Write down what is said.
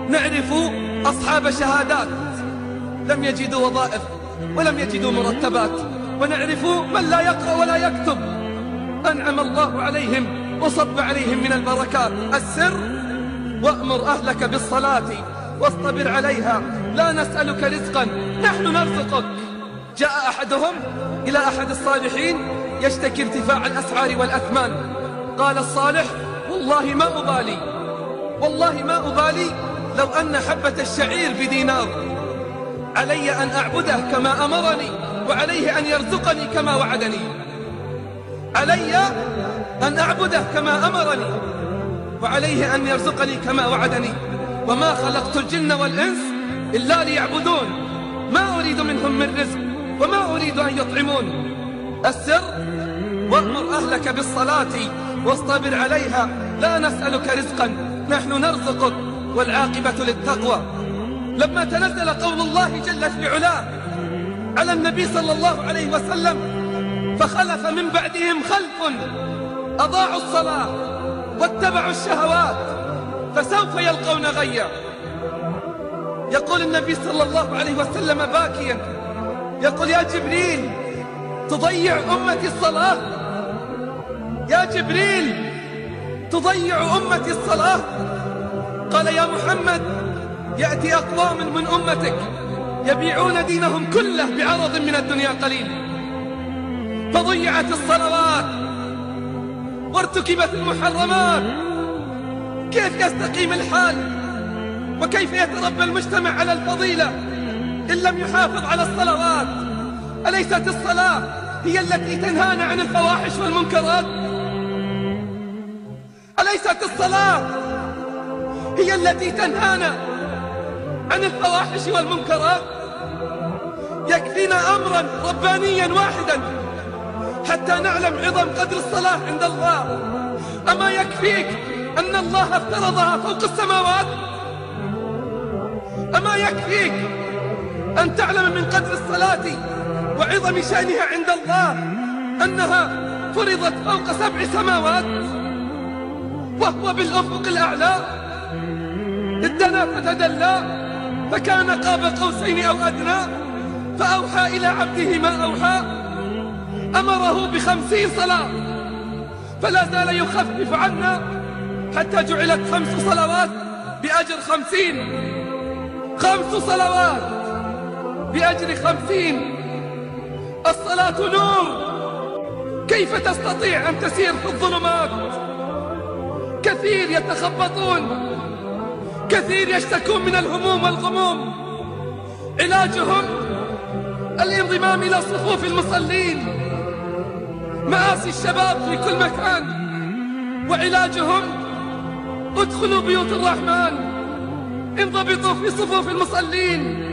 نعرف أصحاب شهادات لم يجدوا وظائف ولم يجدوا مرتبات، ونعرف من لا يقرأ ولا يكتب أنعم الله عليهم وصب عليهم من البركات. السر: وأمر أهلك بالصلاة واصطبر عليها لا نسألك رزقا نحن نرزقك. جاء أحدهم إلى أحد الصالحين يشتكي ارتفاع الأسعار والأثمان. قال الصالح: والله ما أبالي لو أن حبة الشعير بدينار، علي أن أعبده كما أمرني وعليه أن يرزقني كما وعدني. علي أن أعبده كما أمرني وعليه أن يرزقني كما وعدني، وما خلقت الجن والإنس إلا ليعبدون، ما أريد منهم من رزق وما أريد أن يطعمون. السر: وأمر أهلك بالصلاة واصطبر عليها لا نسألك رزقا نحن نرزقك، والعاقبة للتقوى. لما تنزل قول الله جل في علاه على النبي صلى الله عليه وسلم: فخلف من بعدهم خلف أضاعوا الصلاة واتبعوا الشهوات فسوف يلقون غيا. يقول النبي صلى الله عليه وسلم باكيا، يقول: يا جبريل تضيع أمتي الصلاة، يا جبريل تضيع أمتي الصلاة. قال: يا محمد يأتي أقوام من أمتك يبيعون دينهم كله بعرض من الدنيا قليل، فضيعت الصلوات وارتكبت المحرمات، كيف يستقيم الحال وكيف يتربى المجتمع على الفضيلة إن لم يحافظ على الصلوات؟ أليست الصلاة هي التي تنهانا عن الفواحش والمنكرات؟ أليست الصلاة هي التي تنهانا عن الفواحش والمنكرات؟ يكفينا أمرا ربانيا واحدا حتى نعلم عظم قدر الصلاة عند الله. أما يكفيك أن الله افترضها فوق السماوات؟ أما يكفيك أن تعلم من قدر الصلاة وعظم شأنها عند الله أنها فرضت فوق 7 سماوات وهو بالأفق الأعلى؟ ادنا فتدلى فكان قاب قوسين أو أدنى فأوحى إلى عبده ما أوحى. أمره ب50 صلاة فلا زال يخفف عنا حتى جعلت 5 صلوات بأجر 50، 5 صلوات بأجر 50. الصلاة نور، كيف تستطيع أن تسير في الظلمات؟ كثير يتخبطون، كثير يشتكون من الهموم والغموم، علاجهم الانضمام إلى صفوف المصلين، مآسي الشباب في كل مكان، وعلاجهم ادخلوا بيوت الرحمن، انضبطوا في صفوف المصلين.